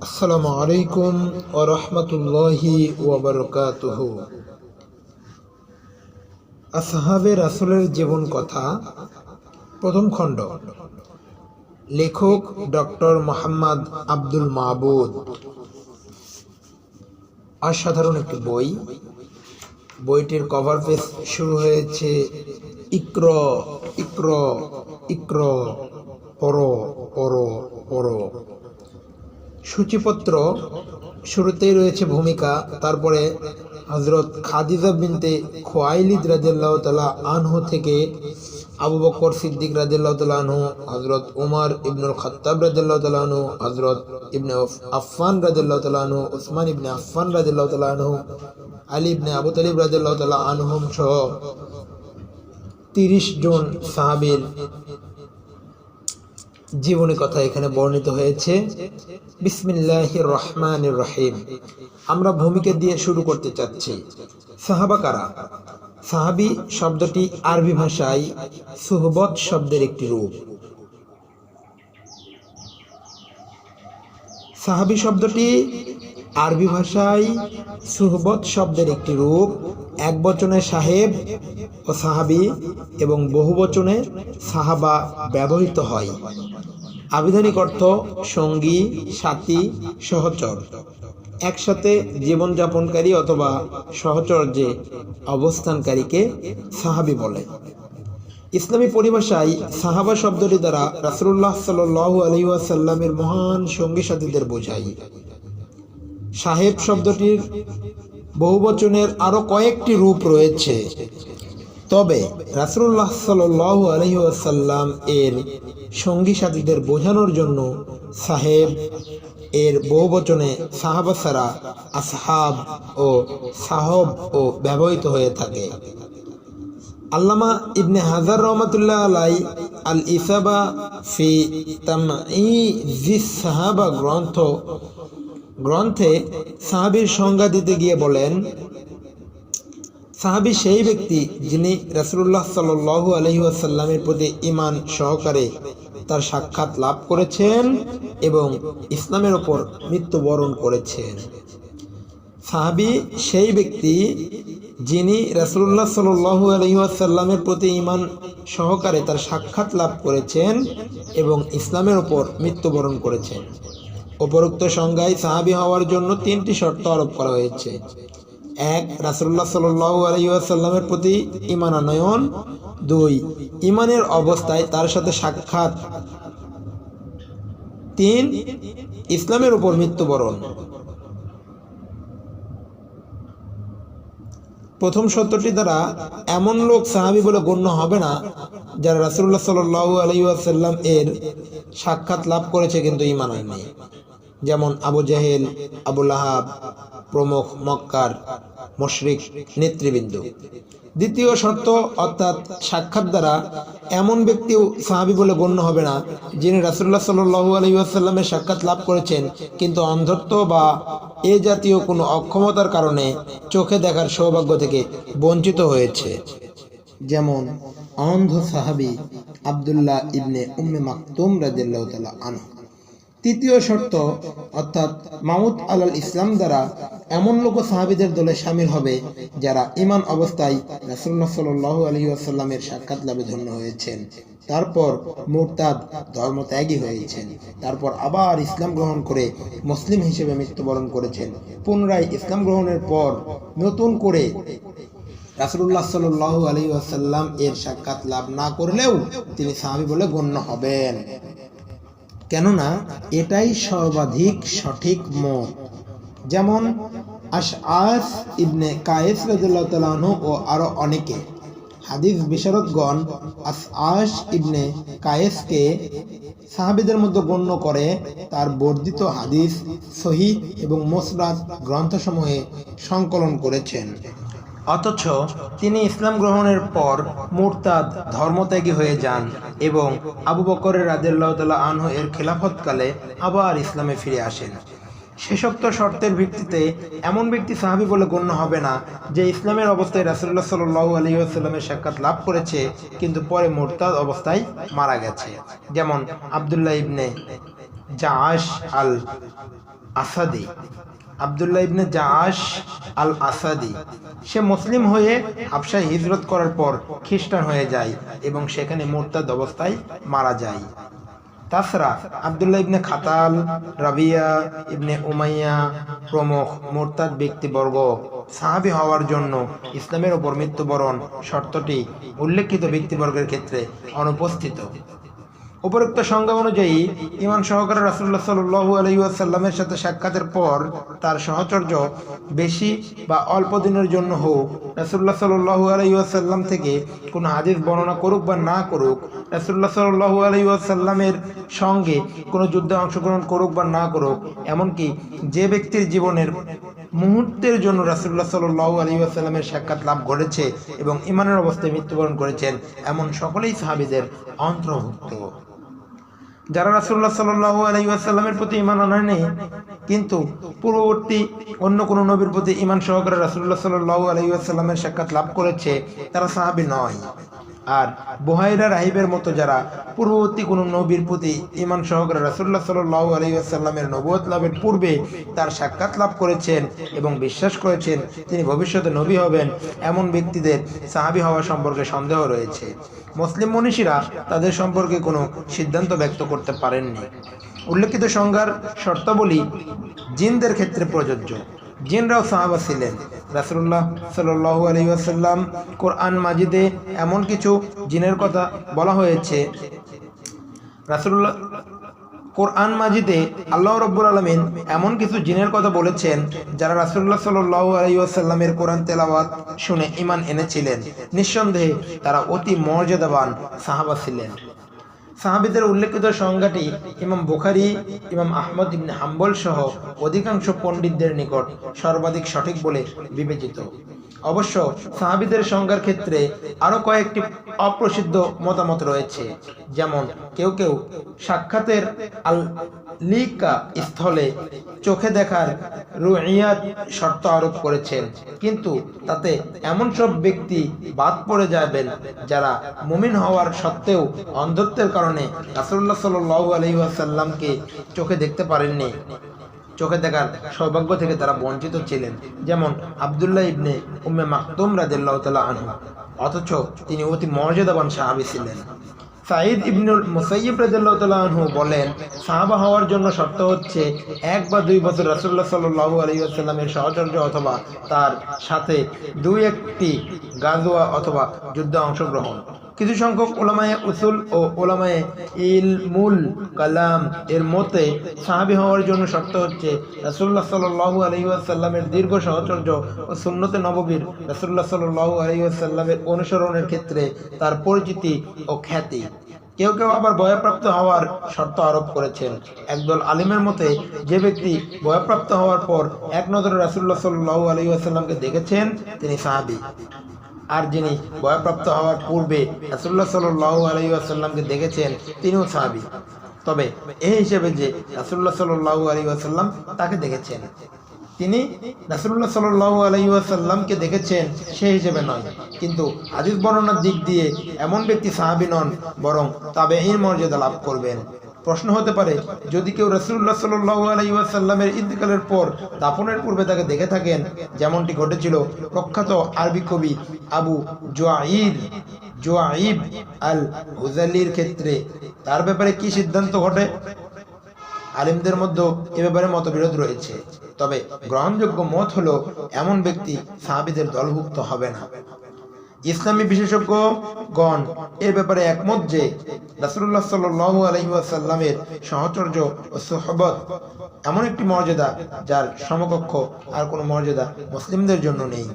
আসসালামু আলাইকুম ওয়া রাহমাতুল্লাহি ওয়া বারাকাতুহু। আসহাবে রাসূলের জীবন কথা, প্রথম খণ্ড। লেখক ডক্টর মোহাম্মদ আব্দুল মাবুদ। অসাধারণ একটি বই। বইটির কভার পেজ শুরু হয়েছে ইকর ইকর ইকর, পড়ো পড়ো পড়ো। সূচিপত্র শুরুতেই রয়েছে ভূমিকা, তারপরে হযরত খাদিজা বিনতে খুয়াইলিদ রাদিয়াল্লাহু তাআলা আনহু থেকে আবু বকর সিদ্দিক রাদিয়াল্লাহু তাআলা আনহু, হযরত উমর ইবনুল খাত্তাব রাদিয়াল্লাহু তাআলা আনহু, হযরত ইবনে আফফান রাদিয়াল্লাহু তাআলা আনহু, উসমান ইবনে আফফান রাদিয়াল্লাহু তাআলা আনহু, আলী ইবনে আবু তালিব রাদিয়াল্লাহু তাআলা আনহুম সহ 30 জন সাহাবীর জীবনী কথা এখানে বর্ণিত হয়েছে। বিসমিল্লাহির রহমানির রহিম। আমরা ভূমিকা দিয়ে শুরু করতে চাচ্ছি। সাহাবা কারা? সাহাবী শব্দটি আরবি ভাষায় সুহবত শব্দের একটি রূপ। সাহাবী শব্দটি আরবি ভাষায় সুহবত শব্দের একটি রূপ। এক বচনে সাহেব ও সাহাবী এবং বহু বচনে সাহাবা ব্যবহৃত হয়। আবিধানিক অর্থ সঙ্গী, সাথী, সহচর, একসাথে জীবনযাপনকারী অথবা সহচর্যে অবস্থানকারীকে সাহাবী বলে। ইসলামী পরিভাষায় সাহাবা শব্দটি দ্বারা রাসূলুল্লাহ সাল্লাল্লাহু আলাইহি ওয়াসাল্লামের মহান সঙ্গী সাথীদের বোঝায়। সাহেব শব্দটির বহুবচনের আরো কয়েকটি রূপ রয়েছে, তবে রাসূলুল্লাহ সাল্লাল্লাহু আলাইহি ওয়াসাল্লাম এর সঙ্গী সাথীদের বোঝানোর জন্য সাহেব এর বহুবচনে সাহাবা ছাড়া আসহাব ও সাহব ও ব্যবহৃত হয়ে থাকে। আল্লামা ইবনে হাজার রহমাতুল্লাহ আলাই আল ইসাবা ফি তামঈজিস সাহাবা গ্রন্থে সাহাবীর সংজ্ঞা দিতে গিয়ে বলেন, সাহাবী সেই ব্যক্তি যিনি রাসূলুল্লাহ সাল্লাল্লাহু আলাইহি ওয়াসাল্লামের প্রতি ঈমান সহকারে তার সাক্ষাৎ লাভ করেছেন এবং ইসলামের উপর মৃত্যুবরণ করেছেন। সাহাবী সেই ব্যক্তি যিনি রাসূলুল্লাহ সাল্লাল্লাহু আলাইহি ওয়াসাল্লামের প্রতি ঈমান সহকারে তার সাক্ষাৎ লাভ করেছেন এবং ইসলামের উপর মৃত্যুবরণ করেছেন। উপরোক্ত সংজ্ঞায় সাহাবী হওয়ার জন্য 3টি শর্ত আরোপ করা হয়েছে। 1. রাসূলুল্লাহ সাল্লাল্লাহু আলাইহি ওয়াসাল্লামের প্রতি ঈমান আনয়ন। 2. ঈমানের অবস্থায় তার সাথে সাক্ষাৎ। 3. ইসলামের উপর মৃত্যুবরণ। প্রথম শর্তটি দ্বারা এমন লোক সাহাবী বলে গণ্য হবে না যারা রাসূলুল্লাহ সাল্লাল্লাহু আলাইহি ওয়াসাল্লাম এর সাক্ষাৎ লাভ করেছে কিন্তু ঈমান আনেনি, যেমন আবু জাহেল, আবু লাহাব প্রমুখ মক্কার মুশরিক নেতৃবৃন্দ। দ্বিতীয় শর্ত অর্থাৎ সাক্ষাৎ দ্বারা এমন ব্যক্তিও সাহাবী বলে গণ্য হবে না যিনি রাসূলুল্লাহ সাল্লাল্লাহু আলাইহি ওয়াসাল্লামের সাক্ষাৎ লাভ করেছেন কিন্তু অন্ধত্ব বা এ জাতীয় কোনো অক্ষমতার কারণে চোখে দেখার সৌভাগ্য থেকে বঞ্চিত হয়েছে, যেমন অন্ধ সাহাবী আব্দুল্লাহ ইবনে উম্মে মাকতুম রাদিয়াল্লাহু তাআলা আনহু। তৃতীয় শর্ত অর্থাৎ মাউত আলাল ইসলাম দ্বারা এমন লোক সাহাবীদের দলে শামিল হবে যারা ঈমান অবস্থায় রাসূলুল্লাহ সাল্লাল্লাহু আলাইহি ওয়াসাল্লামের সাক্ষাৎ লাভে ধন্য হয়েছেন, তারপর মুরতাদ ধর্মত্যাগী হয়েছেন, তারপর আবার ইসলাম গ্রহণ করে মুসলিম হিসেবে মৃত্যুবরণ করেছেন। পুনরায় ইসলাম গ্রহণের পর নতুন করে রাসূলুল্লাহ সাল্লাল্লাহু আলাইহি ওয়াসাল্লাম এর সাক্ষাৎ লাভ না করলেও তিনি সাহাবী বলে গণ্য হবেন, কেননা এটাই সর্বাধিক সঠিক মত। যেমন আশআস ইবনে কায়েস রাদিয়াল্লাহু তাআলা আনহু ও আরো অনেকে। হাদিস বিশারদগণ আশআস ইবনে কায়েসকে সাহাবীদের মধ্যে গণ্য করে তার বর্ধিত হাদিস সহিহ এবং মুসনাদ গ্রন্থসমূহে সংকলন করেছেন। অথচ তিনি ইসলাম গ্রহণের পর মুরতাদ ধর্মত্যাগী হয়ে যান এবং আবু বকর রাদিয়াল্লাহু তাআলা আনহু এর খেলাফতকালে আবার ইসলামে ফিরে আসেন। শেষোক্ত শর্তের ভিত্তিতে এমন ব্যক্তি সাহাবী বলে গণ্য হবে না যে ইসলামের অবস্থায় রাসূলুল্লাহ সাল্লাল্লাহু আলাইহি ওয়াসাল্লামের সাক্ষাৎ লাভ করেছে কিন্তু পরে মুরতাদ অবস্থায় মারা গেছে, যেমন আব্দুল্লাহ ইবনে জাআশ আল আসাদি, আব্দুল্লাহ ইবনে জাআশ আল আসাদি। সে মুসলিম হয়ে হাবশায় হিজরত করার পর খ্রিস্টান হয়ে যায় এবং সেখানে মুরতাদ অবস্থায় মারা যায়। তাছাড়া আব্দুল্লাহ ইবনে খাতাল, রাবিয়া ইবনে উমাইয়া প্রমুখ মুরতাদ ব্যক্তিবর্গ সাহাবী হওয়ার জন্য ইসলামের ওপর মৃত্যুবরণ শর্তটি উল্লেখিত ব্যক্তিবর্গের ক্ষেত্রে অনুপস্থিত। উপরোক্ত সংজ্ঞা অনুযায়ী ঈমান সহকারে রাসূলুল্লাহ সাল্লাল্লাহু আলাইহি ওয়াসাল্লামের সাথে সাক্ষাতের পর তার সাহচর্য বেশি বা অল্প দিনের জন্য হোক, রাসূলুল্লাহ সাল্লাল্লাহু আলাইহি ওয়াসাল্লাম থেকে কোনো হাদিস বর্ণনা করুক বা না করুক, রাসূলুল্লাহ সাল্লাল্লাহু আলাইহি ওয়াসাল্লামের সঙ্গে কোনো যুদ্ধে অংশগ্রহণ করুক বা না করুক, এমনকি যে ব্যক্তির জীবনের মুহূর্তের জন্য রাসূলুল্লাহ সাল্লাল্লাহু আলাইহি ওয়াসাল্লামের সাক্ষাৎ লাভ ঘটেছে এবং ঈমানের অবস্থায় মৃত্যুবরণ করেছেন, এমন সকলেই সাহাবীদের অন্তর্ভুক্ত। যারা রাসূলুল্লাহ সাল্লাল্লাহু আলাইহি ওয়াসাল্লামের প্রতি ঈমান আনেনি কিন্তু পূর্ববর্তী অন্য কোনো নবীর প্রতি ঈমান সহকারে রাসূলুল্লাহ সাল্লাল্লাহু আলাইহি ওয়াসাল্লামের সাক্ষাৎ লাভ করেছে, তারা সাহাবী নয়। আর বুহাইরা রাহিবের মতো যারা পূর্ববর্তী কোনো নবীর প্রতি ঈমান সহকারে রাসূলুল্লাহ সাল্লাল্লাহু আলাইহি ওয়াসাল্লামের নবুয়ত লাভের পূর্বে তার সাক্ষাৎ লাভ করেছেন এবং বিশ্বাস করেছেন তিনি ভবিষ্যতে নবী হবেন, এমন ব্যক্তিদের সাহাবী হওয়া সম্পর্কে সন্দেহ রয়েছে। মুসলিম মনীষীরা তাদের সম্পর্কে কোনো সিদ্ধান্ত ব্যক্ত করতে পারেননি। উল্লেখিত সংজ্ঞার শর্তাবলী জিনদের ক্ষেত্রে প্রযোজ্য। জিনরাও সাহাবা ছিলেন। রাসূলুল্লাহ সাল্লাল্লাহু আলাইহি ওয়াসাল্লাম কোরআন মাজিদে এমন কিছু জিনের কথা বলা হয়েছে, রাসূলুল্লাহ কোরআন মাজিদে আল্লাহ রাব্বুল আলামিন এমন কিছু জিনের কথা বলেছেন যারা রাসূলুল্লাহ সাল্লাল্লাহু আলাইহি ওয়াসাল্লামের কোরআন তেলাওয়াত শুনে ঈমান এনেছিলেন। নিঃসন্দেহে তারা অতি মর্যাদাবান সাহাবা ছিলেন। সাহাবীদের উল্লেখিত সংজ্ঞাটি ইমাম বুখারী, ইমাম আহমদ ইবনে হাম্বল সহ অধিকাংশ পণ্ডিতদের নিকট সর্বাধিক সঠিক বলে বিবেচিত। অবশ্য সাহাবীদের সংজ্ঞার ক্ষেত্রে আরও কয়েকটি অপ্রসিদ্ধ মতামত রয়েছে। যেমন কেউ কেউ সাক্ষাতের আল লিকা স্থলে চোখে দেখার রুইয়াত শর্ত আরোপ করেছেন, কিন্তু তাতে এমন সব ব্যক্তি বাদ পড়ে যাবেন যারা মুমিন হওয়ার সত্ত্বেও অন্ধত্বের কারণে রাসূলুল্লাহ সাল্লাল্লাহু আলাইহি ওয়াসাল্লামকে চোখে দেখতে পারেননি, চোখে দেখার সৌভাগ্য থেকে তারা বঞ্চিত ছিলেন। যেমন আব্দুল্লাহ ইবনে উম্মে মাকতুম রাদিয়াল্লাহু তাআলা আনহু, অথচ তিনি অতি মর্যাদাবান সাহাবী ছিলেন। সাঈদ ইবনুল মুসাইয়িব রাদিয়াল্লাহু তাআলা আনহু বলেন, সাহাবা হওয়ার জন্য শর্ত হচ্ছে 1 বা 2 বছর রাসূলুল্লাহ সাল্লাল্লাহু আলাইহি ওয়াসাল্লামের সাহচর্য অথবা তার সাথে 2-1টি গাজওয়া অথবা যুদ্ধে অংশগ্রহণ। কিছু সংখ্যক উলামায়ে উসুল ও উলামায়ে ইলমুল কালাম এর মতে সাহাবী হওয়ার জন্য শর্ত হচ্ছে রাসূলুল্লাহ সাল্লাল্লাহু আলাইহি ওয়াসাল্লামের দীর্ঘ সাহচর্য ও সুন্নতে নববীর রাসূলুল্লাহ সাল্লাল্লাহু আলাইহি ওয়াসাল্লামের অনুসরণের ক্ষেত্রে তার পরিচিতি ও খ্যাতি। কেউ কেউ আবার বয়ঃপ্রাপ্ত হওয়ার শর্ত আরোপ করেছেন। একদল আলিমের মতে যে ব্যক্তি বয়ঃপ্রাপ্ত হওয়ার পর এক নজরে রাসূলুল্লাহ সাল্লাল্লাহু আলাইহি ওয়াসাল্লামকে দেখেছেন তিনি সাহাবী, আর যিনি বয়ঃপ্রাপ্ত হওয়ার পূর্বে রাসূলুল্লাহ সাল্লাল্লাহু আলাইহি ওয়াসাল্লামকে দেখেছেন তিনিও সাহাবী। তবে এই হিসেবে যে রাসূলুল্লাহ সাল্লাল্লাহু আলাইহি ওয়াসাল্লাম তাকে দেখেছেন, তিনি রাসূলুল্লাহ সাল্লাল্লাহু আলাইহি ওয়াসাল্লামকে দেখেছেন সেই হিসেবে নয়। কিন্তু হাদিস বর্ণনার দিক দিয়ে এমন ব্যক্তি সাহাবী নন, বরং তাবেঈন মর্যাদা লাভ করবেন। প্রশ্ন হতে পারে, যদি কেউ রাসূলুল্লাহ সাল্লাল্লাহু আলাইহি ওয়াসাল্লামের ইন্তেকালের পর দাফনের পূর্বে তাকে দেখে থাকেন, যেমনটি ঘটেছিল প্রখ্যাত আরবি কবি আবু জুআইব আল হুযালির ক্ষেত্রে, তার ব্যাপারে কি সিদ্ধান্ত ঘটে? আলিমদের মধ্যে এ ব্যাপারে মতবিরোধ রয়েছে। তবে গ্রহণযোগ্য মত হলো এমন ব্যক্তি সাহাবীদের দলভুক্ত হবে না। ইসলামী বিশেষজ্ঞগণ এ ব্যাপারে একমত যে রাসূলুল্লাহ সাল্লাল্লাহু আলাইহি ওয়াসাল্লামের সাহচর্য ও সুহবত এমন একটি মর্যাদা যার সমকক্ষ আর কোনো মর্যাদা মুসলিমদের জন্য নেই।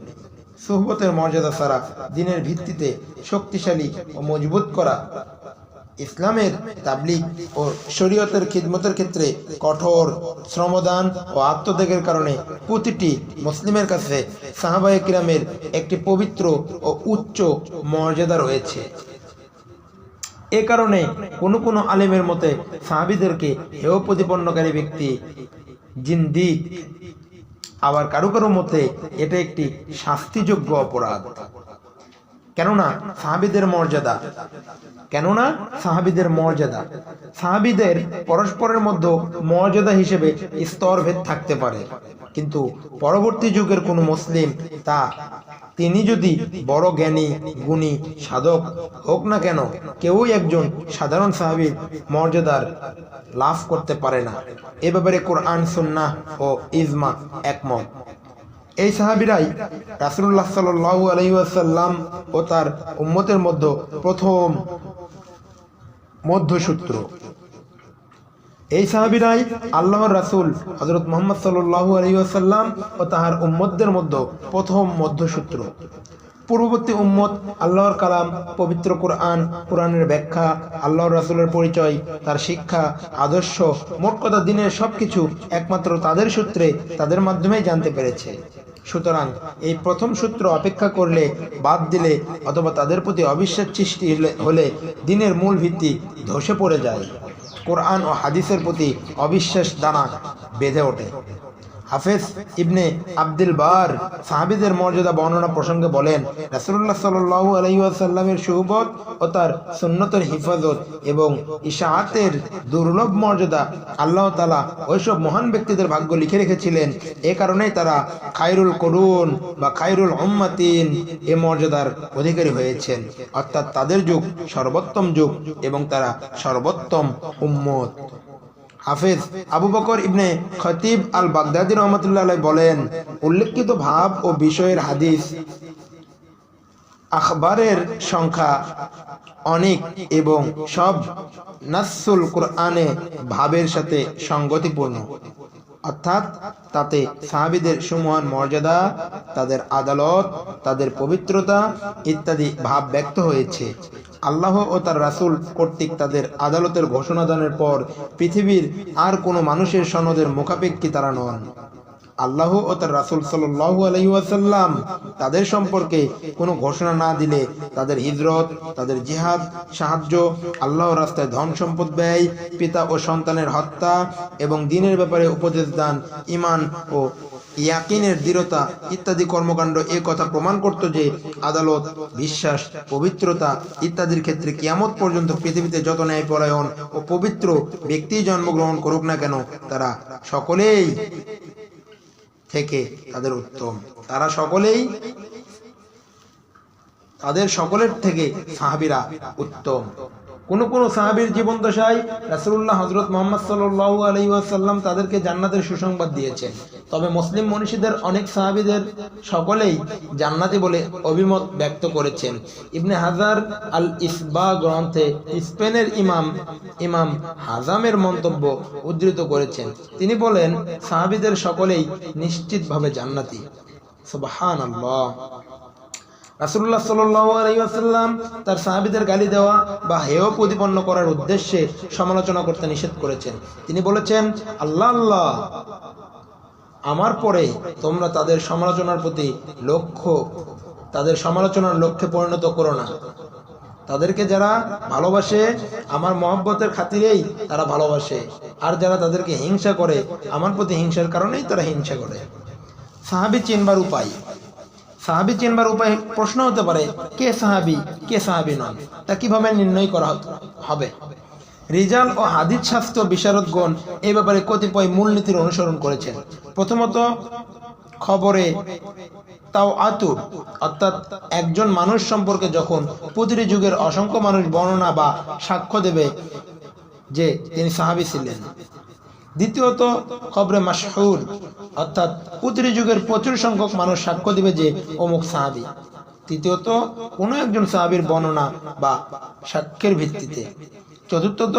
সুহবতের মর্যাদা ছাড়া দ্বীনের ভিত্তিতে শক্তিশালী ও মজবুত করা, ইসলামের তাবলীগ ও শরীয়তের খিদমতের ক্ষেত্রে কঠোর শ্রমদান ও আত্মত্যাগের কারণে প্রতিটি মুসলিমের কাছে সাহাবায়ে কিরামের একটি পবিত্র ও উচ্চ মর্যাদা রয়েছে। এ কারণে কোনো কোনো আলেমের মতে সাহাবীদেরকে হেয় প্রতিপন্নকারী ব্যক্তি জিন্দিক, আবার কারো কারো মতে এটা একটি শাস্তিযোগ্য অপরাধ। কেননা সাহাবীদের মর্যাদা সাহাবীদের পরস্পরের মধ্যে মর্যাদা হিসেবে স্তরভেদ থাকতে পারে, কিন্তু পরবর্তী যুগের কোনো মুসলিম তিনি যদি বড় জ্ঞানী গুণী সাধক হোক না কেন, কেউই একজন সাধারণ সাহাবীর মর্যাদার লাভ করতে পারে না। এ ব্যাপারে কোরআন সুন্নাহ ও ইজমা একমত। এই সাহাবীরাই রাসূলুল্লাহ সাল্লাল্লাহু আলাইহি ওয়াসাল্লাম ও তার উম্মতের মধ্যে প্রথম মধ্যসূত্র। এই সাহাবীরাই আল্লাহর রাসূল হযরত মুহাম্মদ সাল্লাল্লাহু আলাইহি ওয়াসাল্লাম ও তাহার উম্মতদের মধ্যে প্রথম মধ্যসূত্র। পূর্ববর্তী উম্মত আল্লাহর কালাম, পবিত্র কোরআনের ব্যাখ্যা, আল্লাহর রাসূলের পরিচয়, তার শিক্ষা, আদর্শ, মোট কথা দিনের সবকিছু একমাত্র তাদের সূত্রে, তাদের মাধ্যমেই জানতে পেরেছে। সুতরাং এই প্রথম সূত্র অপেক্ষা করলে, বাদ দিলে অথবা তাদের প্রতি অবিশ্বাস সৃষ্টি হলে দিনের মূল ভিত্তি ধসে পড়ে যায়। কোরআন ও হাদিসের প্রতি অবিশ্বাস দানা বেঁধে ওঠে। হাফেজ ইবনে আব্দুল বার সাহাবীদের মর্যাদা বর্ণনা প্রসঙ্গে বলেন, রাসূলুল্লাহ সাল্লাল্লাহু আলাইহি ওয়াসাল্লামের সুহবত ও তার সুন্নতের হিফাজত এবং ইশাআতের দুর্লভ মর্যাদা আল্লাহ তাআলা ওইসব মহান ব্যক্তিদের ভাগ্য লিখে রেখেছিলেন। এ কারণেই তারা খায়রুল কুরুন বা খায়রুল উম্মাতিন এ মর্যাদার অধিকারী হয়েছেন, অর্থাৎ তাদের যুগ সর্বোত্তম যুগ এবং তারা সর্বোত্তম উম্মত। হাফেজ আবু বকর ইবনে খতিব আল বাগদাদি রহমতুল্লাহ আলাইহি বলেন, উল্লেখিত ভাব ও বিষয়ের হাদিস আখবারের সংখ্যা অনেক এবং সব নাসুল কোরআনে ভাবের সাথে সঙ্গতিপূর্ণ, অর্থাৎ তাতে সাহাবীদের সুমহান মর্যাদা, তাদের আদালত, তাদের পবিত্রতা ইত্যাদি ভাব ব্যক্ত হয়েছে। আল্লাহ ও তার রাসূল কর্তৃক তাদের আদালতের ঘোষণা দানের পর পৃথিবীর আর কোনো মানুষের সনদের মুখাপেক্ষী তারা নন। আল্লাহ ও তার রাসূল সাল্লাল্লাহু আলাইহি ওয়াসাল্লাম তাদের সম্পর্কে কোনো ঘোষণা না দিলে তাদের হিজরত, তাদের জিহাদ, সাহায্য, আল্লাহর রাস্তায় ধন সম্পদ ব্যয়, পিতা ও সন্তানের হত্যা এবং দ্বীনের ব্যাপারে উপদেশ দান, ঈমান ও ইয়াকিনের দৃঢ়তা ইত্যাদি কর্মকাণ্ড এ কথা প্রমাণ করত যে আদালত, বিশ্বাস, পবিত্রতা ইত্যাদির ক্ষেত্রে কিয়ামত পর্যন্ত পৃথিবীতে যত ন্যায়পরায়ণ ও পবিত্র ব্যক্তি জন্মগ্রহণ করুক না কেন, তারা সকলেই থেকে তাদের উত্তম, তাদের সকলের থেকে সাহাবীরা উত্তম। কোন সাহাবীর জীবন দশায় রাসূলুল্লাহ হযরত মুহাম্মদ সাল্লাল্লাহু আলাইহি ওয়াসাল্লাম তাদেরকে জান্নাতের সুসংবাদ দিয়েছেন। তবে মুসলিম মনীষীদের অনেক সাহাবীদের সকলেই জান্নাতি বলে অভিমত ব্যক্ত করেছেন। ইবনে হাজার আল ইসবা গ্রন্থে স্পেনের ইমাম হাজামের মন্তব্য উদ্ধৃত করেছেন। তিনি বলেন, সাহাবীদের সকলেই নিশ্চিতভাবে জান্নাতি। সুবহানাল্লাহ। রাসূলুল্লাহ সাল্লাল্লাহু আলাইহি ওয়াসাল্লাম তার সাহাবীদের গালি দেওয়া বা হেয় প্রতিপন্ন করার উদ্দেশ্যে সমালোচনা করতে নিষেধ করেছেন। তিনি বলেছেন, আল্লাহ আল্লাহ, আমার পরে তোমরা তাদের সমালোচনার লক্ষ্যে পরিণত করো না। তাদেরকে যারা ভালোবাসে আমার মহব্বতের খাতিরেই তারা ভালোবাসে, আর যারা তাদেরকে হিংসা করে আমার প্রতি হিংসার কারণেই তারা হিংসা করে। সাহাবী চিনবার উপায় প্রশ্ন হতে পারে, কে সাহাবী নন, তা কিভাবে নির্ণয় করা হবে? রিজাল ও হাদিস শাস্ত্র বিশারদগণ এই ব্যাপারে কতিপয় মূলনীতির অনুসরণ করেছেন। প্রথমত, খবরে তাও আতুর, অর্থাৎ একজন মানুষ সম্পর্কে যখন প্রতিটি যুগের অসংখ্য মানুষ বর্ণনা বা সাক্ষ্য দেবে যে তিনি সাহাবী ছিলেন। দ্বিতীয়ত, খবরে মাশহুর, অর্থাৎ প্রতিটি যুগের প্রচুর সংখ্যক মানুষ সাক্ষ্য দিবে যে অমুক সাহাবী। তৃতীয়ত, কোনো একজন সাহাবীর বর্ণনা বা সাক্ষ্যের ভিত্তিতে। চতুর্থত,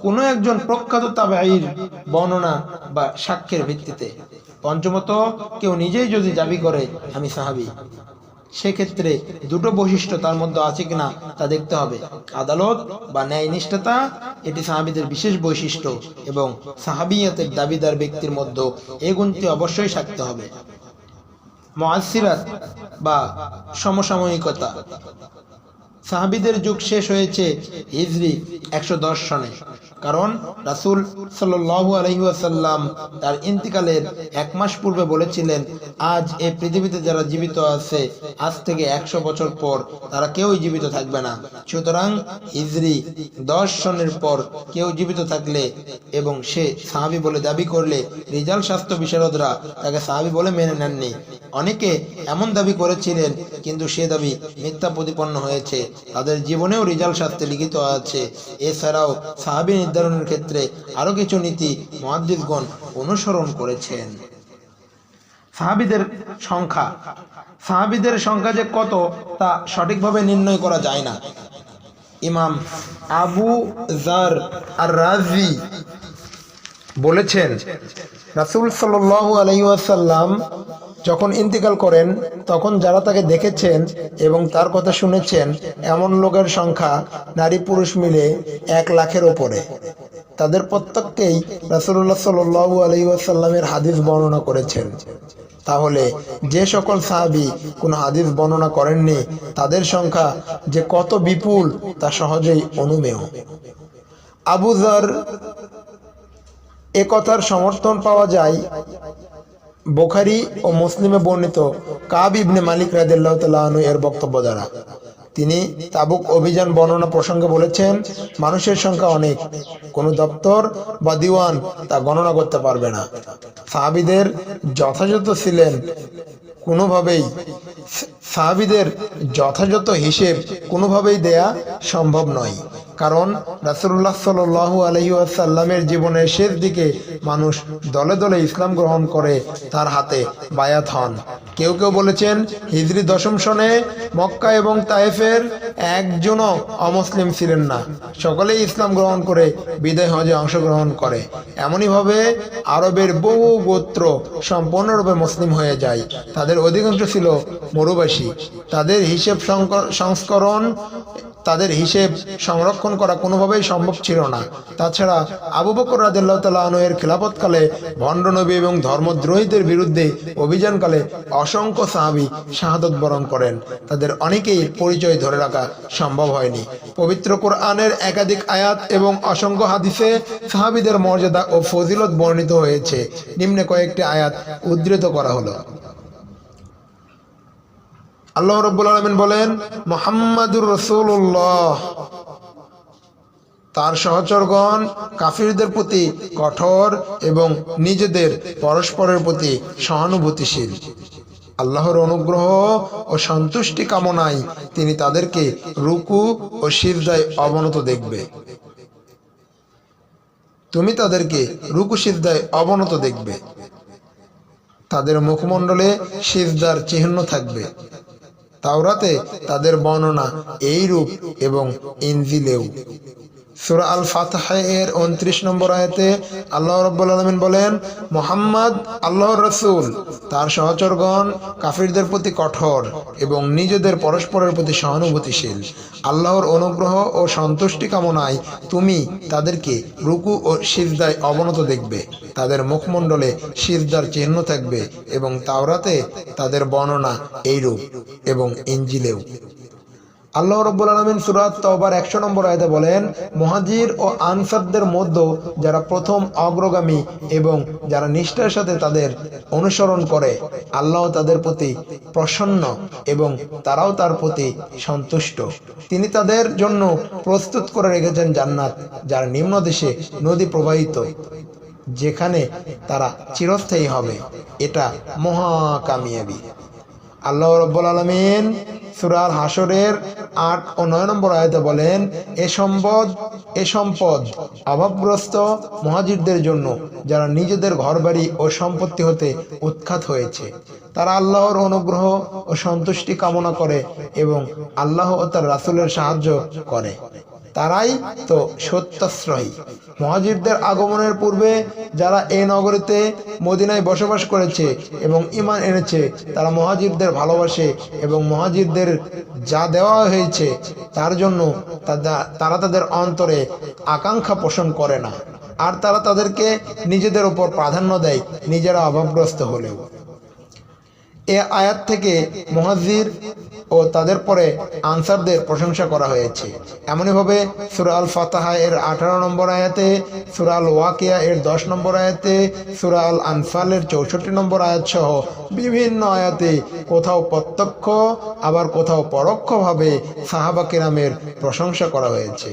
কোনো একজন প্রখ্যাত তাবেঈর বর্ণনা বা সাক্ষ্যের ভিত্তিতে। পঞ্চমত, কেউ নিজেই যদি দাবি করে আমি সাহাবী, সেক্ষেত্রে দুটো বৈশিষ্ট্য তার মধ্যে আছে কিনা তা দেখতে হবে। আদালত বা ন্যায়নিষ্ঠতা এটি সাহাবীদের বিশেষ বৈশিষ্ট্য এবং সাহাবিয়াতের দাবিদার ব্যক্তির মধ্যে এই গুণটি অবশ্যই থাকতে হবে। মুআসসিরাত বা সমসাময়িকতা। সাহাবীদের যুগ শেষ হয়েছে হিজরি 110 সনে। কারণ রাসূল সাল্লাল্লাহু আলাইহি ওয়াসাল্লাম তার ইন্তিকালের 1 মাস পূর্বে বলেছিলেন, আজ এই পৃথিবীতে যারা জীবিত আছে আজ থেকে 100 বছর পর তারা কেউই জীবিত থাকবে না। সুতরাং হিজরি 10 সনের পর কেউ জীবিত থাকলে এবং সে সাহাবী বলে দাবি করলে রিজাল স্বাস্থ্য বিশারদরা তাকে সাহাবী বলে মেনে নেননি। অনেকে এমন দাবি করেছিলেন কিন্তু সে দাবি মিথ্যা প্রতিপন্ন হয়েছে, তাদের জীবনেও রিজাল শাস্ত্রে লিখিত আছে। এছাড়াও সাহাবী নির্ধারণের ক্ষেত্রে আরো কিছু নীতি মুহাদ্দিসগণ অনুসরণ করেছেন। সাহাবীদের সংখ্যা যে কত তা সঠিকভাবে নির্ণয় করা যায় না। ইমাম আবু যার আর-রাজি বলেছেন, রাসূল সাল্লাল্লাহু আলাইহি ওয়াসাল্লাম যখন ইন্তিকাল করেন তখন যারা তাকে দেখেছেন এবং তার কথা শুনেছেন এমন লোকের সংখ্যা নারী পুরুষ মিলে 1 লাখের উপরে। তাদের প্রত্যেককেই রাসূলুল্লাহ সাল্লাল্লাহু আলাইহি ওয়াসাল্লামের হাদিস বর্ণনা করেছেন। তাহলে যে সকল সাহাবী কোন হাদিস বর্ণনা করেননি তাদের সংখ্যা যে কত বিপুল তা সহজেই অনুমেয়। আবু যার এ কথার সমর্থন পাওয়া যায় বুখারী ও মুসলিমে বর্ণিত কাব ইবনে মালিক রাদিয়াল্লাহু তাআলা আনহু এর বক্তব্য দ্বারা। তিনি তাবুক অভিযান বর্ণনা প্রসঙ্গে বলেছেন, মানুষের সংখ্যা অনেক, কোনো দপ্তর বা দিওয়ান তা গণনা করতে পারবে না। সাহাবীদের যথাযথ হিসেব কোনোভাবেই দেয়া সম্ভব নয়। কারণ রাসূলুল্লাহ সাল্লাল্লাহু আলাইহি ওয়াসাল্লামের জীবনের শেষ দিকে মানুষ দলে দলে ইসলাম গ্রহণ করে তার হাতে বায়াত হন। কেউ কেউ বলেছেন হিজরি 10 সনে মক্কা এবং তায়েফের একজনও অমুসলিম ছিলেন না, সকলেই ইসলাম গ্রহণ করে বিদায় হজে অংশগ্রহণ করে। এমনইভাবে আরবের বহু গোত্র সম্পূর্ণরূপে মুসলিম হয়ে যায়। তাদের অধিকাংশ ছিল মরুবাসী। তাদের হিসেব সংরক্ষণ করা কোনোভাবেই সম্ভব ছিল না। তাছাড়া আবু বকর রাদিয়াল্লাহু তাআলা আনহু এর খিলাফতকালে ভণ্ড নবী এবং ধর্মদ্রোহীদের বিরুদ্ধে অভিযানকালে অসংখ্য সাহাবী শাহাদত বরণ করেন। তাদের অনেকেই পরিচয় ধরে রাখা সম্ভব হয়নি। পবিত্র কোরআনের একাধিক আয়াত এবং অসংখ্য হাদিসে সাহাবীদের মর্যাদা ও ফজিলত বর্ণিত হয়েছে। নিম্নে কয়েকটি আয়াত উদ্ধৃত করা হলো। আল্লাহ রাব্বুল আলামিন বলেন, মুহাম্মাদুর রাসূলুল্লাহ তার সহচরগণ কাফিরদের প্রতি কঠোর এবং নিজেদের পরস্পরের প্রতি সহানুভূতিশীল। আল্লাহর অনুগ্রহ ও সন্তুষ্টি কামনায় তিনি তাদেরকে রুকু ও সিজদায় অবনত দেখবে। তুমি তাদেরকে রুকু সিজদায় অবনত দেখবে। তাদের মুখমণ্ডলে সিজদার চিহ্ন থাকবে। তাওরাতে তাদের বর্ণনা এই রূপ এবং ইনজিলেও। সূরা আল ফাতহ এর 29 নম্বর আয়াতে আল্লাহ রাব্বুল আলামিন বলেন, মুহাম্মদ আল্লাহর রাসূল, তার সহচরগণ কাফিরদের প্রতি কঠোর এবং নিজেদের পরস্পরের প্রতি সহানুভূতিশীল। আল্লাহর অনুগ্রহ ও সন্তুষ্টি কামনায় তুমি তাদেরকে রুকু ও সিজদায় অবনত দেখবে। তাদের মুখমণ্ডলে সিজদার চিহ্ন থাকবে এবং তাওরাতে তাদের বর্ণনা এইরূপ এবং ইনজিলেও। আল্লাহ রাব্বুল আলামিন সূরা তাওবার 100 নম্বর আয়াতে বলেন, মুহাজির ও আনসারদের মধ্যে যারা প্রথম অগ্রগামী এবং যারা নিষ্ঠার সাথে তাদের অনুসরণ করে, আল্লাহ তাদের প্রতি প্রসন্ন এবং তারাও তার প্রতি সন্তুষ্ট। তিনি তাদের জন্য প্রস্তুত করে রেখেছেন জান্নাত, যার নিম্নদেশে নদী প্রবাহিত, যেখানে তারা চিরস্থায়ী হবে। এটা মহা কামিয়াবি। আল্লাহ রাব্বুল আলামিন সূরা হাশরের 8 ও 9 নম্বর আয়াতে বলেন, এ সম্পদ অভাবগ্রস্ত মুহাজিরদের জন্য যারা নিজেদের ঘরবাড়ি ও সম্পত্তি হতে উৎখাত হয়েছে। তারা আল্লাহর অনুগ্রহ ও সন্তুষ্টি কামনা করে এবং আল্লাহ ও তার রাসূলের সাহায্য করে। তারাই তো সত্যাশ্রয়ী। মুহাজিরদের আগমনের পূর্বে যারা এই নগরীতে মদিনায় বসবাস করেছে এবং ঈমান এনেছে, তারা মুহাজিরদের ভালোবাসে এবং মুহাজিরদের যা দেওয়া হয়েছে তার জন্য তারা তাদের অন্তরে আকাঙ্ক্ষা পোষণ করে না, আর তারা তাদেরকে নিজেদের উপর প্রাধান্য দেয়, নিজেরা অভাবগ্রস্ত হলেও। এ আয়াত থেকে মুহাজির ও তাদের পরে আনসারদের প্রশংসা করা হয়েছে। এমনইভাবে সূরা আল ফাতাহা এর 18 নম্বর আয়াতে, সূরা আল ওয়াকিয়া এর 10 নম্বর আয়াতে, সূরা আল আনফাল এর 64 নম্বর আয়াত সহ বিভিন্ন আয়াতে কোথাও প্রত্যক্ষ আবার কোথাও পরোক্ষভাবে সাহাবা কিরামের প্রশংসা করা হয়েছে।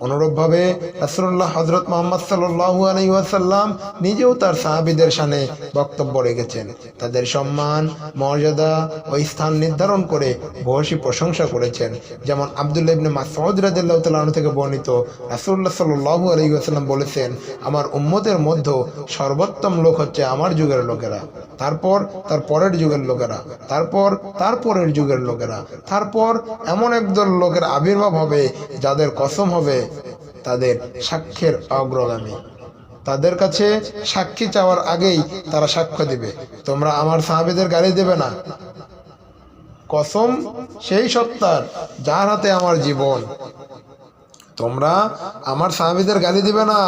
অনুরূপভাবে রাসূলুল্লাহ হযরত মুহাম্মদ সাল্লাল্লাহু আলাইহি ওয়াসাল্লাম নিজেও তার সাহাবীদের শানে বক্তব্য রেখেছেন। তাদের সম্মান, মর্যাদা ও স্থান নির্ধারণ করে ভূয়সী প্রশংসা করেছেন। যেমন আব্দুল্লাহ ইবনে মাসউদ রাদিয়াল্লাহু তাআলা আনহু থেকে বর্ণিত, রাসূলুল্লাহ সাল্লাল্লাহু আলাইহি ওয়াসাল্লাম বলেছেন, আমার উম্মতের মধ্যে সর্বোত্তম লোক হচ্ছে আমার যুগের লোকেরা, তারপর তার পরের যুগের লোকেরা, তারপর তার পরের যুগের লোকেরা, তারপর এমন একদল লোকের আবির্ভাব হবে যাদের কসম হবে তাদের সাক্ষ্যের অগ্রগামী। তাদের কাছে সাক্ষী চাওয়ার আগেই তারা সাক্ষ্য দিবে, তোমরা আমার সাহাবীদের গালি দেবে না। কসম সেই সত্তার যার হাতে আমার জীবন, তোমরা আমার সাহাবীদের গালি দিবে না।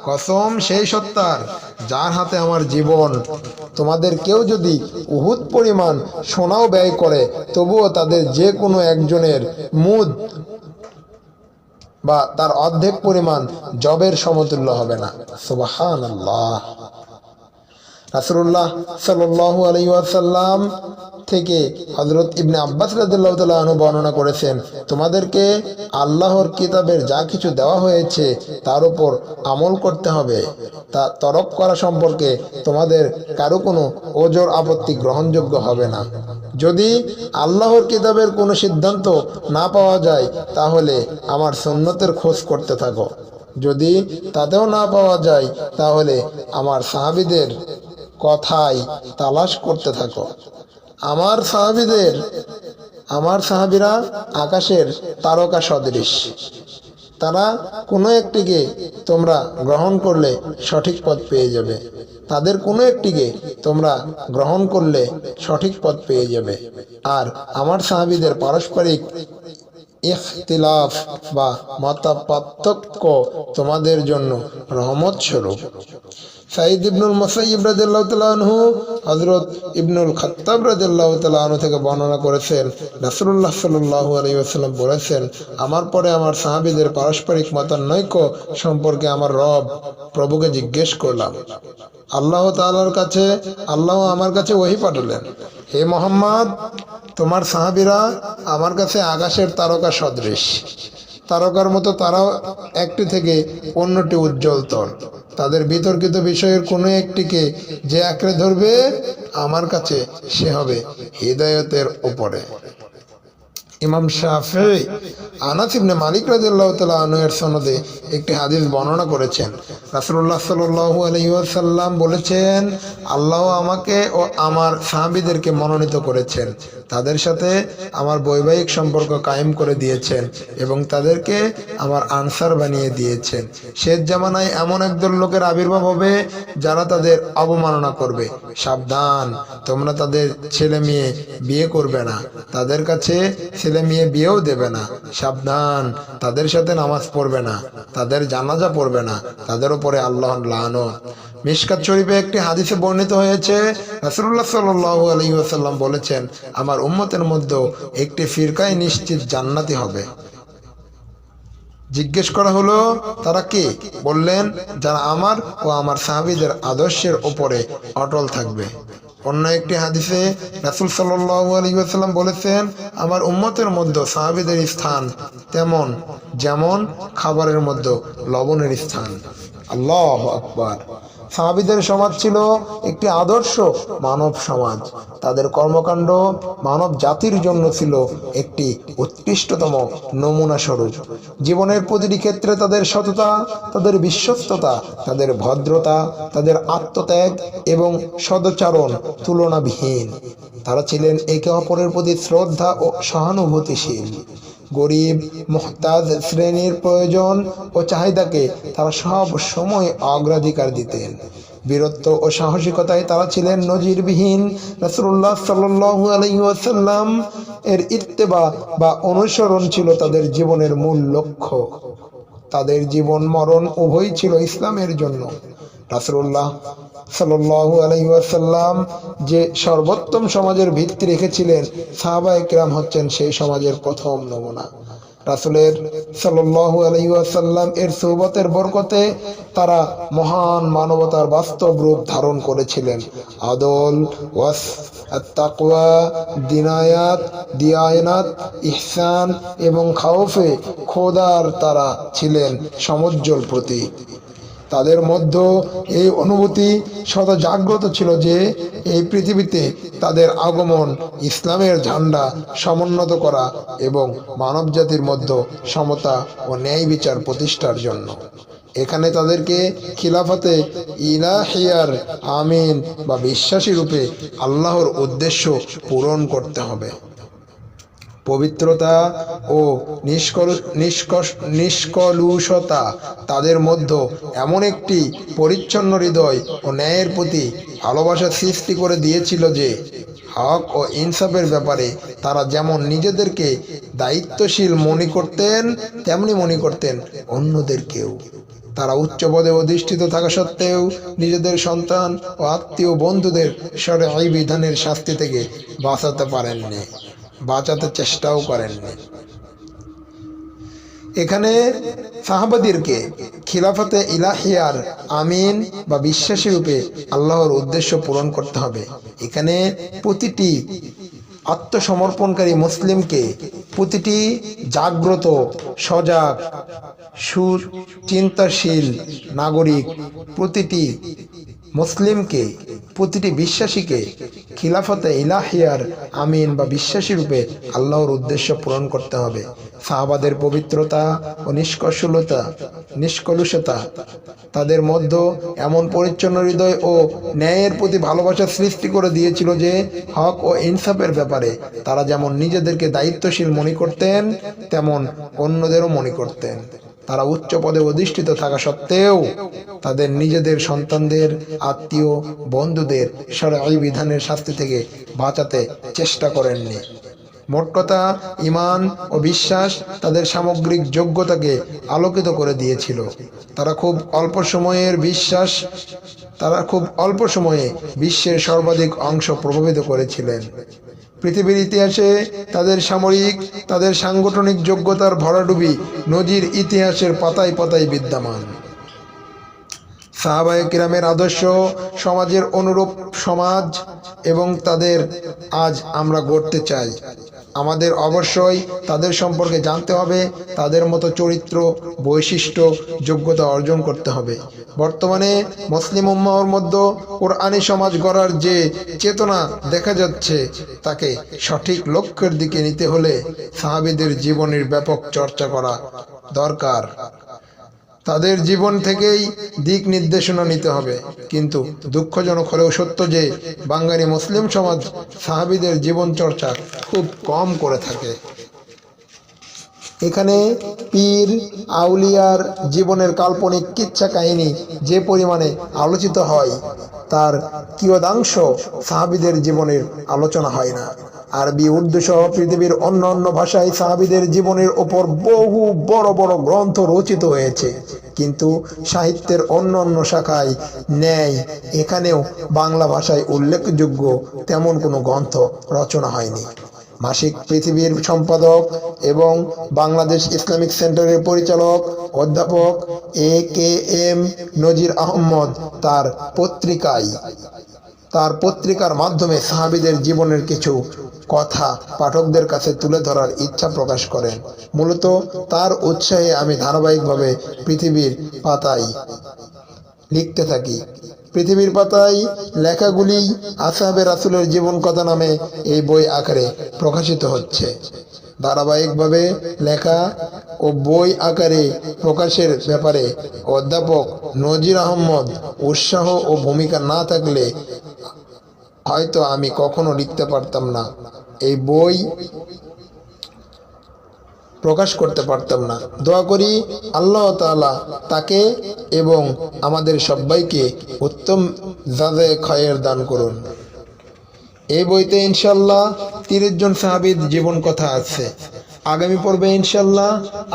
কসম সেই সত্তার যার হাতে আমার জীবন, তোমাদের কেউ যদি উহুদ পরিমাণ সোনাও ব্যয় করে তবুও তাদের যে কোনো একজনের মুদ বা তার অর্ধেক পরিমাণ জবের সমতুল্য হবে না। সুবহানাল্লাহ। রাসূলুল্লাহ সাল্লাল্লাহু আলাইহি ওয়াসাল্লাম থেকে হযরত ইবনে আব্বাস রাদিয়াল্লাহু তাআলা আনহু বর্ণনা করেছেন, তোমাদেরকে আল্লাহর কিতাবের যা কিছু দেওয়া হয়েছে তার উপর আমল করতে হবে। তা তরক করা সম্পর্কে তোমাদের কারো কোনো ওজর আপত্তি গ্রহণযোগ্য হবে না। যদি আল্লাহর কিতাবের কোনো সিদ্ধান্ত না পাওয়া যায় তাহলে আমার সুন্নতের খোঁজ করতে থাকো। যদি তাতেও না পাওয়া যায় তাহলে আমার সাহাবীদের কথাই তালাশ করতে থাকো। আমার সাহাবীরা আকাশের তারকা সদৃশ। তারা কোনো একটিকে তোমরা গ্রহণ করলে সঠিক পথ পেয়ে যাবে, তাদের কোনো একটিকে তোমরা গ্রহণ করলে সঠিক পথ পেয়ে যাবে। আর আমার সাহাবীদের পারস্পরিক ইখতিলাফ বা মতপার্থক্য তোমাদের জন্য রহমত স্বরূপ। সাঈদ ইবনুল মুসাইয়িব রাদিয়াল্লাহু তাআলা আনহু হযরত ইবনুল খাত্তাব রাদিয়াল্লাহু তাআলা আনহু থেকে বর্ণনা করেছেন, রাসূলুল্লাহ সাল্লাল্লাহু আলাইহি ওয়াসাল্লাম বলেছেন, আমার পরে আমার সাহাবীদের পারস্পরিক মতানৈক্য সম্পর্কে আমার রব প্রভুকে জিজ্ঞেস করলাম। আল্লাহ তাআলার কাছে আল্লাহ আমার কাছে ওহী পাঠালেন, হে মুহাম্মদ, তোমার সাহাবীরা আমার কাছে আকাশের তারকা সদৃশ। তারকার মতো তারাও একটি থেকে অন্যটি উজ্জ্বলতর। তাদের বিতর্কিত বিষয়ের কোনো একটিকে যে আঁকড়ে ধরবে আমার কাছে সে হবে হিদায়াতের উপরে। ইমাম শাফিঈ আনাস ইবনে মালিক রাদিয়াল্লাহু তাআলা আনহু এর সনদে একটি হাদিস বর্ণনা করেছেন। রাসূলুল্লাহ সাল্লাল্লাহু আলাইহি ওয়াসাল্লাম বলেছেন, আল্লাহ আমাকে ও আমার সাহাবীদেরকে মনোনীত করেছেন, তাদের সাথে আমার বৈবাহিক সম্পর্ক কায়েম করে দিয়েছেন এবং তাদেরকে আমার আনসার বানিয়ে দিয়েছেন। শেষ জামানায় এমন একদল লোকের আবির্ভাব হবে যারা তাদের অবমাননা করবে। সাবধান, তোমরা তাদের ছেলে মেয়ে বিয়ে করবে না, তাদের কাছে ছেলে মেয়ে বিয়েও দেবে না। সাবধান, তাদের সাথে নামাজ পড়বে না, তাদের জানাজা পড়বে না, তাদের উপরে আল্লাহর লানত। মিশকাত শরীফে একটি হাদিসে বর্ণিত হয়েছে, রাসূলুল্লাহ সাল্লাল্লাহু আলাইহি ওয়াসাল্লাম বলেছেন, আমার উম্মতের মধ্যে একটি ফিরকায় নিশ্চিত জান্নাতি হবে। জিজ্ঞেস করা হলো, তারা কে? বললেন, যারা আমার ও আমার সাহাবীদের আদর্শের উপরে অটল থাকবে। অন্য একটি হাদিসে রাসূল সাল্লাল্লাহু আলাইহি ওয়াসাল্লাম বলেছেন, আমার উম্মতের মধ্যে সাহাবীদের স্থান যেমন খাবারের মধ্যে লবণের স্থান। আল্লাহু আকবার। সাহাবীদের সমাজ ছিল একটি আদর্শ মানব সমাজ। তাদের কর্মকাণ্ড মানব জাতির জন্য ছিল একটি উৎকৃষ্টতম নমুনা স্বরূপ। জীবনের প্রতিটি ক্ষেত্রে তাদের সততা, তাদের বিশ্বস্ততা, তাদের ভদ্রতা, তাদের আত্মত্যাগ এবং সদাচরণ তুলনাবিহীন। তারা ছিলেন একে অপরের প্রতি শ্রদ্ধা ও সহানুভূতিশীল। গরিব মুহতাজ শ্রেণীর প্রয়োজন ও চাহিদাকে তারা সব সময় অগ্রাধিকার দিতেন। বীরত্ব ও সাহসিকতায় তারা ছিলেন নজিরবিহীন। রাসূলুল্লাহ সাল্লাল্লাহু আলাইহি ওয়াসাল্লাম এর ইত্তেবা বা অনুসরণ ছিল তাদের জীবনের মূল লক্ষ্য। তাদের জীবন মরণ উভয়ই ছিল ইসলামের জন্য। রাসূলুল্লাহ সাল্লাল্লাহু আলাইহি ওয়াসাল্লাম যে সর্বোত্তম সমাজের ভিত্তি রেখেছিলেন, সাহাবায়ে কেরাম হচ্ছেন সেই সমাজের প্রথম নমুনা। রাসূলের সাল্লাল্লাহু আলাইহি ওয়াসাল্লাম এর সোহবতের বরকতে তারা মহান মানবতার বাস্তব রূপ ধারণ করেছিলেন। আদল, ওয়াস, আত-তাকওয়া, দিয়ায়ানাত, ইহসান এবং খাউফে খোদার তারা ছিলেন সমুজ্জ্বল প্রতীক। তাদের মধ্যে এই অনুভূতি সদা জাগ্রত ছিল যে এই পৃথিবীতে তাদের আগমন ইসলামের ঝান্ডা সমুন্নত করা এবং মানবজাতির মধ্যে সমতা ও ন্যায় বিচার প্রতিষ্ঠার জন্য। এখানে তাদেরকে খিলাফতে ইলাহিয়ার আমিন বা বিশ্বাসী রূপে আল্লাহর উদ্দেশ্য পূরণ করতে হবে। পবিত্রতা ও নিষ্কলুষতা তাদের মধ্যে এমন একটি পরিচ্ছন্ন হৃদয় ও ন্যায়ের প্রতি ভালোবাসা সৃষ্টি করে দিয়েছিল যে হক ও ইনসাফের ব্যাপারে তারা যেমন নিজেদেরকে দায়িত্বশীল মনে করতেন, তেমনি মনে করতেন অন্যদেরকেও। তারা উচ্চ পদে অধিষ্ঠিত থাকা সত্ত্বেও নিজেদের সন্তান ও আত্মীয় বন্ধুদের শরঈ বিধানের শাস্তি থেকে বাঁচাতে চেষ্টাও করেননি। এখানে সাহাবাদেরকে খিলাফতে ইলাহিয়ার আমিন বা বিশ্বাসী রূপে আল্লাহর উদ্দেশ্য পূরণ করতে হবে। এখানে প্রতিটি আত্মসমর্পণকারী মুসলিমকে, প্রতিটি জাগ্রত, সজাগ, সুচিন্তাশীল নাগরিক, প্রতিটি মুসলিমকে, প্রতিটি বিশ্বাসীকে খিলাফতে ইলাহিয়ার আমিন বা বিশ্বাসী রূপে আল্লাহর উদ্দেশ্য পূরণ করতে হবে। সাহাবাদের পবিত্রতা ও নিষ্কলুষতা তাদের মধ্যে এমন পরিচ্ছন্ন হৃদয় ও ন্যায়ের প্রতি ভালোবাসা সৃষ্টি করে দিয়েছিল যে হক ও ইনসাফের ব্যাপারে তারা যেমন নিজেদেরকে দায়িত্বশীল মনে করতেন, তেমন অন্যদেরও মনে করতেন। তারা উচ্চ পদে অধিষ্ঠিত থাকা সত্ত্বেও তাদের নিজেদের সন্তানদের, আত্মীয় বন্ধুদের শরঈ বিধানের শাস্তি থেকে বাঁচাতে চেষ্টা করেননি। মোট কথা, ঈমান ও বিশ্বাস তাদের সামগ্রিক যোগ্যতাকে আলোকিত করে দিয়েছিল। তারা খুব অল্প সময়ে বিশ্বের সর্বাধিক অংশ প্রভাবিত করেছিলেন। পৃথিবীর ইতিহাসে তাদের সাংগঠনিক যোগ্যতার ভরাডুবি নজির ইতিহাসের পাতায় পাতায় বিদ্যমান। সাহাবায়ে কিরামের আদর্শ সমাজের অনুরূপ সমাজ এবং তাদের আজ আমরা গড়তে চাই। আমাদের অবশ্যই তাদের সম্পর্কে জানতে হবে, তাদের মতো চরিত্র, বৈশিষ্ট্য, যোগ্যতা অর্জন করতে হবে। বর্তমানে মুসলিম উম্মাহর মধ্যে কোরআনী সমাজ গড়ার যে চেতনা দেখা যাচ্ছে, তাকে সঠিক লক্ষ্যের দিকে নিতে হলে সাহাবীদের জীবনের ব্যাপক চর্চা করা দরকার। তাদের জীবন থেকেই দিক নির্দেশনা নিতে হবে। কিন্তু দুঃখজনক হলেও সত্য যে বাঙালি মুসলিম সমাজ সাহাবীদের জীবন চর্চা খুব কম করে থাকে। এখানে পীর আউলিয়ার জীবনের কাল্পনিক কিচ্ছা কাহিনী যে পরিমাণে আলোচিত হয়, তার কিয়দাংশ সাহাবীদের জীবনের আলোচনা হয় না। আরবি, উর্দু সহ পৃথিবীর অন্য ভাষায় সাহাবীদের জীবনের ওপর বহু বড় বড় গ্রন্থ রচিত হয়েছে, কিন্তু সাহিত্যের অন্য শাখায় ন্যায় এখানেও বাংলা ভাষায় উল্লেখযোগ্য তেমন কোনো গ্রন্থ রচনা হয়নি। মাসিক পৃথিবীর সম্পাদক এবং বাংলাদেশ ইসলামিক সেন্টারের পরিচালক অধ্যাপক AKM নজির আহমদ তার পত্রিকার মাধ্যমে সাহাবীদের জীবনের কিছু কথা পাঠকদের কাছে তুলে ধরার ইচ্ছা প্রকাশ করেন। মূলত তার উৎসাহে আমি ধারাবাহিকভাবে পৃথিবীর পাতায় লিখতে থাকি। পৃথিবীর পাতায় লেখাগুলি আসহাবে রাসূলের জীবন কথা নামে এই বই আকারে প্রকাশিত হচ্ছে। ধারাবাহিকভাবে লেখা ও বই আকারে প্রকাশের ব্যাপারে অধ্যাপক নজির আহমদ উৎসাহ ও ভূমিকা না থাকলে হয়তো আমি কখনো লিখতে পারতাম না, এই বই প্রকাশ করতে পারতাম না। দোয়া করি আল্লাহ তাআলা তাকে এবং আমাদের সবাইকে উত্তম জাযায়ে খায়ের দান করুন। এই বইতে ইনশাআল্লাহ 30 জন সাহাবীর জীবন কথা আছে। আগামী পর্বে ইনশাআল্লাহ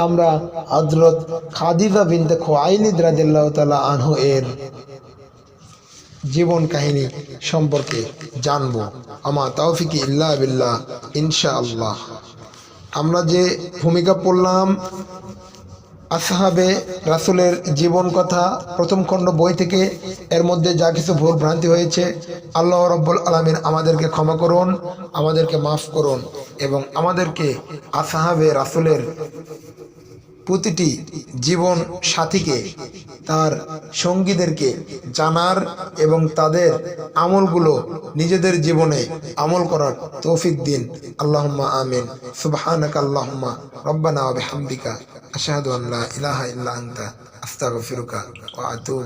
আমরা হযরত খাদিজা বিনতে খুয়াইলিদ রাদিয়াল্লাহু তাআলা আনহু এর জীবন কাহিনী সম্পর্কে জানবো। আমা তাওফিকি ইল্লা বিল্লাহ, ইনশাআল্লাহ। আমরা যে ভূমিকা পড়লাম আসহাবে রাসূলের জীবন কথা প্রথম খণ্ড বই থেকে, এর মধ্যে যা কিছু ভুল ভ্রান্তি হয়েছে আল্লাহ রাব্বুল আলামিন আমাদেরকে ক্ষমা করুন, আমাদেরকে মাফ করুন এবং আমাদেরকে আসহাবে রাসূলের প্রতিটি জীবন সাথীকে, তার সঙ্গীদেরকে জানার এবং তাদের আমলগুলো নিজেদের জীবনে আমল করার তৌফিক দিন। আল্লাহুম্মা আমিন। সুবহানাকা আল্লাহুম্মা রব্বানা ওয়া বিহামদিকা আশহাদু আন লা ইলাহা ইল্লা আনতা আস্তাগফিরুকা ওয়া আতুবু